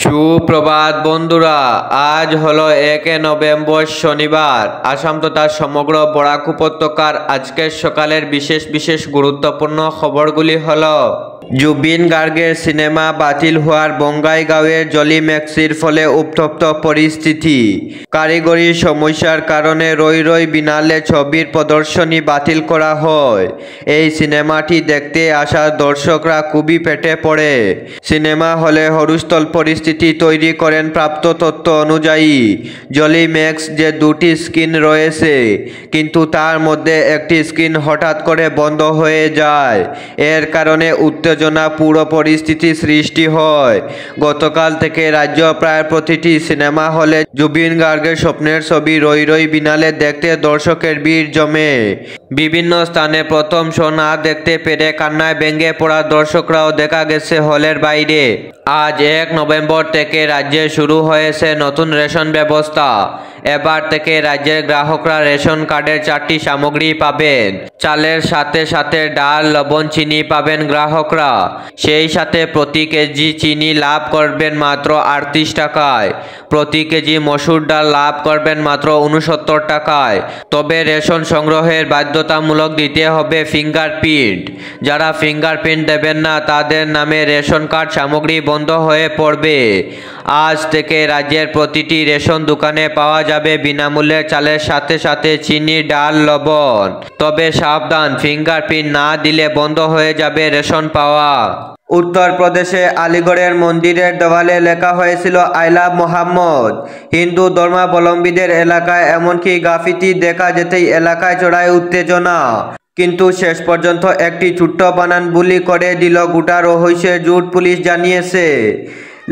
সুপ্রভাত বন্ধুরা, আজ হলো 1 নভেম্বর শনিবার। আসাম তথা সমগ্র বরাক উপত্যকার আজকের সকালের বিশেষ বিশেষ গুরুত্বপূর্ণ খবরগুলি হলো: জুবিন গার্গের সিনেমা বাতিল হওয়ার বঙ্গাইগাঁওয়ের জলি ম্যাক্সির ফলে উত্তপ্ত পরিস্থিতি। কারিগরি সমস্যার কারণে রই রই বিনালে ছবির প্রদর্শনী বাতিল করা হয়। এই সিনেমাটি দেখতে আসা দর্শকরা খুবই পেটে পড়ে। সিনেমা হলে হরুস্থল পরিস্থিতি তৈরি করেন প্রাপ্ত তথ্য অনুযায়ী। জলি ম্যাক্স যে দুটি স্ক্রিন রয়েছে, কিন্তু তার মধ্যে একটি স্ক্রিন হঠাৎ করে বন্ধ হয়ে যায়। এর কারণে উত্তেজনা পুরো পরিস্থিতি সৃষ্টি হয়। গতকাল থেকে রাজ্য প্রায় প্রতিটি সিনেমা হলে জুবিন গার্গের স্বপ্নের ছবি রই রই বিনালে দেখতে দর্শকের ভিড় জমে। বিভিন্ন স্থানে প্রথম শো না দেখতে পেরে কান্নায় ভেঙে পড়া দর্শকরাও দেখা গেছে হলের বাইরে। আজ 1 নভেম্বর থেকে রাজ্যে শুরু হয়েছে নতুন রেশন ব্যবস্থা। এবার থেকে রাজ্যের গ্রাহকরা রেশন কার্ডের 4টি সামগ্রী পাবেন। চালের সাথে সাথে ডাল, লবণ, চিনি পাবেন গ্রাহকরা। সেই সাথে প্রতি কেজি চিনি লাভ করবেন মাত্র 38 টাকায়। প্রতি কেজি মসুর ডাল লাভ করবেন মাত্র 69 টাকায়। তবে রেশন সংগ্রহের বাধ্যতামূলক দিতে হবে ফিঙ্গারপ্রিন্ট। যারা ফিঙ্গারপ্রিন্ট দেবেন না, তাদের নামে রেশন কার্ড সামগ্রী বন্ধ হয়ে পড়বে। আজ থেকে রাজ্যের প্রতিটি রেশন দোকানে পাওয়া যাবে বিনামূল্যে চালের সাথে সাথে চিনি, ডাল, লবণ। তবে সাবধান, ফিঙ্গারপ্রিন্ট না দিলে বন্ধ হয়ে যাবে রেশন পাওয়া। উত্তরপ্রদেশে আলিগড়ের মন্দিরের দেওয়ালে লেখা হয়েছিল আই লাভ মোহাম্মদ। হিন্দু ধর্মাবলম্বীদের এলাকায় এমনকি গ্রাফিতি দেখা যেতেই এলাকায় চড়ায় উত্তেজনা। কিন্তু শেষ পর্যন্ত একটি ছোট্ট বানান বুলি করে দিল গোটা রহস্যের জুট। পুলিশ জানিয়েছে,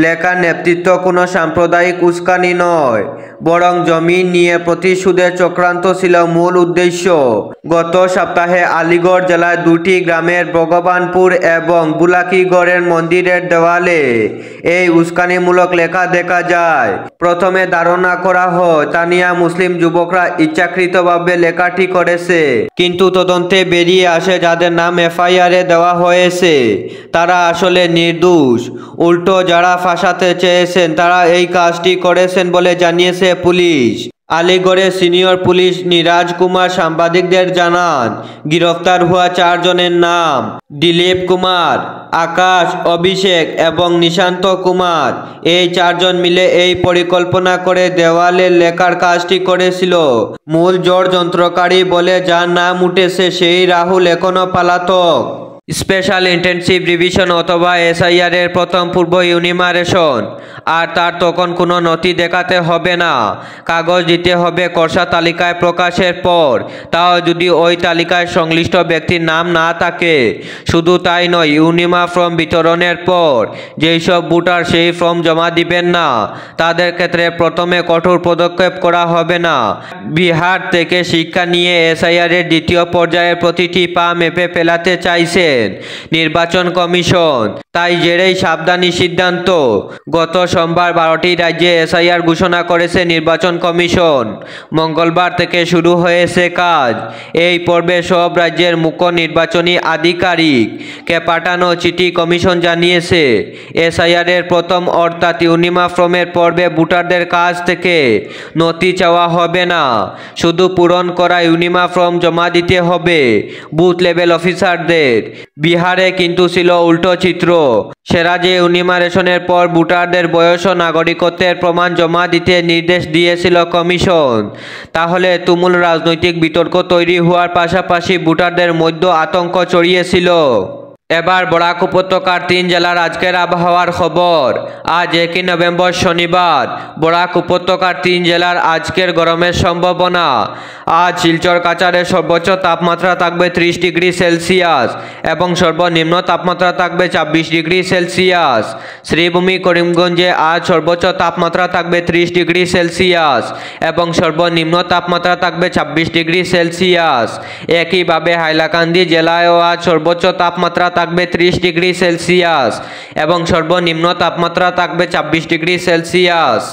লেখার নেতৃত্ব কোনো সাম্প্রদায়িক উস্কানি নয়, বরং জমি নিয়ে প্রতিশোধের চক্রান্ত ছিল মূল উদ্দেশ্য। গত সপ্তাহে আলিগড় জেলার দুটি গ্রামের ভগবানপুর এবং বুলাকিগড়ের মন্দিরের দেওয়ালে এই উস্কানিমূলক লেখা দেখা যায়। প্রথমে ধারণা করা হয় স্থানীয় মুসলিম যুবকরা ইচ্ছাকৃতভাবে লেখাটি করেছে, কিন্তু তদন্তে বেরিয়ে আসে যাদের নাম এফআইআরে দেওয়া হয়েছে তারা আসলে নির্দোষ। উল্টো যারা ফাঁসাতে চেয়েছেন তারা এই কাজটি করেছেন বলে জানিয়েছে পুলিশ। আলিগড়ের সিনিয়র পুলিশ নিরাজ কুমার সাংবাদিকদের জানান, গ্রেফতার হওয়া 4 জনের নাম দিলীপ কুমার, আকাশ, অভিষেক এবং নিশান্ত কুমার। এই 4 জন মিলে এই পরিকল্পনা করে দেওয়ালে লেখার কাজটি করেছিল। মূল ষড়যন্ত্রকারী বলে যার নাম উঠেছে সেই রাহুল এখনো পলাতক। স্পেশাল ইন্টেনসিভ রিভিশন অথবা এসআইআর এর প্রথম পূর্ব ইউনিমারেশন। আর তার তখন কোনো নথি দেখাতে হবে না, কাগজ দিতে হবে খসড়া তালিকায় প্রকাশের পর, তাও যদি ওই তালিকায় সংশ্লিষ্ট ব্যক্তির নাম না থাকে। শুধু তাই নয়, ইউনিমা ফর্ম বিতরণের পর যেই সব ভোটার সেই ফর্ম জমা দিবেন না, তাদের ক্ষেত্রে প্রথমে কঠোর পদক্ষেপ করা হবে না। বিহার থেকে শিক্ষা নিয়ে এসআইআর এর দ্বিতীয় পর্যায়ের প্রতিটি পা মেপে ফেলাতে চাইছেন নির্বাচন কমিশন। তাই জেরেই সাবধানী সিদ্ধান্ত। গত সোমবার 12টি রাজ্যে এসআইআর ঘোষণা করেছে নির্বাচন কমিশন। মঙ্গলবার থেকে শুরু হয়েছে কাজ। এই পর্বে সব রাজ্যের মুখ্য নির্বাচনী আধিকারিককে পাঠানো চিঠি কমিশন জানিয়েছে, এসআইআর এর প্রথম অর্থাৎ ইউনিমা ফর্মের পর্বে ভোটারদের কাছ থেকে নথি চাওয়া হবে না, শুধু পূরণ করা ইউনিমা ফর্ম জমা দিতে হবে বুথ লেভেল অফিসারদের। বিহারে কিন্তু ছিল উল্টো চিত্র। সে রাজ্যে ইউনিমারেশনের পর ভোটারদের বয়স ও নাগরিকত্বের প্রমাণ জমা দিতে নির্দেশ দিয়েছিল কমিশন। তাহলে তুমুল রাজনৈতিক বিতর্ক তৈরি হওয়ার পাশাপাশি ভোটারদের মধ্যে আতঙ্ক ছড়িয়েছিল। এবার বরাক উপত্যকার 3 জেলার আজকের আবহাওয়ার খবর। আজ 1 নভেম্বর শনিবার। বরাক উপত্যকার 3 জেলার আজকের গরমের সম্ভাবনা। আজ শিলচর কাছাড়ের সর্বোচ্চ তাপমাত্রা থাকবে 30 ডিগ্রি সেলসিয়াস এবং সর্বনিম্ন তাপমাত্রা থাকবে 26 ডিগ্রি সেলসিয়াস। শ্রীভূমি করিমগঞ্জে আজ সর্বোচ্চ তাপমাত্রা থাকবে 30 ডিগ্রি সেলসিয়াস এবং সর্বনিম্ন তাপমাত্রা থাকবে 26 ডিগ্রি সেলসিয়াস। একইভাবে হাইলাকান্দি জেলায়ও আজ সর্বোচ্চ তাপমাত্রা থাকবে 30 ডিগ্রি সেলসিয়াস এবং সর্বনিম্ন তাপমাত্রা থাকবে 26 ডিগ্রি সেলসিয়াস।